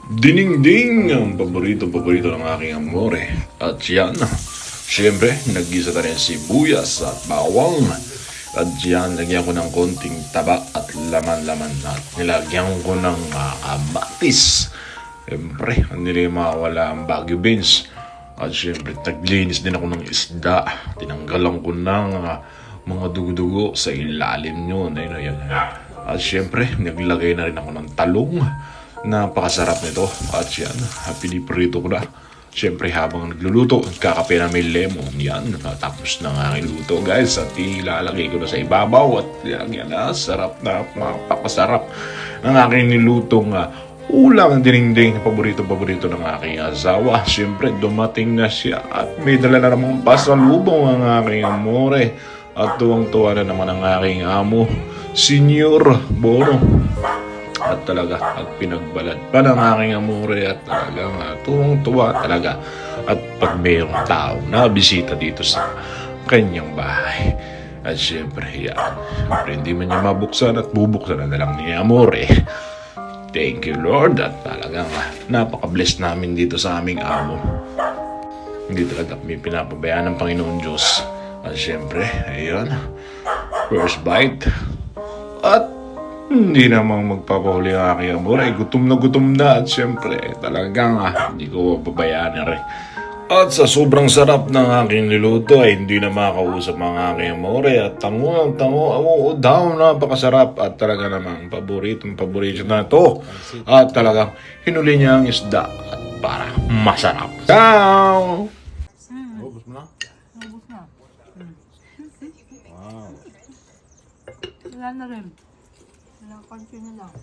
Ding-ding! Ang paborito ng aking amore. At yan, syempre, nag-gisa na rin sibuyas at bawang. At yan, lagyan ko ng konting taba at laman-laman. At nilagyan ko ng kamatis. Syempre, hindi mawala ang Baguio beans. At syempre, taglinis din ako ng isda. Tinanggalan ko ng mga dugo-dugo sa ilalim nyo. Ayun. At syempre, naglagay na rin ako ng talong. Napakasarap nito. At yan, piniprito ko na. Siyempre habang nagluluto, kakape na may lemon. Yan, natapos na ang aking luto guys. At ilalagay ko na sa ibabaw. At yan na, sarap na, mapapasarap ng aking nilutong ulam. Ding-ding, paborito ng aking asawa. Siyempre, dumating na siya. At may dala na namang pasalubong ang aking amore. At tuwang-tuwa na naman ang aking amo, Senyor Bono. At talaga, at pinagbalad pa ng aking amore at talagang tuwang-tuwa talaga. At pag mayroong tao na bisita dito sa kanyang bahay. At syempre, yan. Syempre, hindi man niya mabuksan at bubuksan na lang ni amore. Thank you, Lord. At talagang napaka-bless namin dito sa aming amo. Hindi talaga kami pinapabayaan ng Panginoon Diyos. At syempre, ayun. First bite. At hindi namang magpapahuli ang aking amore. Gutom na at syempre talagang hindi ko pabayaan rin. At sa sobrang sarap ng aking niluto ay hindi na makakausap ang aking amore. At tango, daw napakasarap. At talaga namang paborito na ito. At talagang hinuli niya ang isda at para masarap. Ciao! Ubus mo na? Ubus na. Wow. Wala na rin. Wala, konti na lang.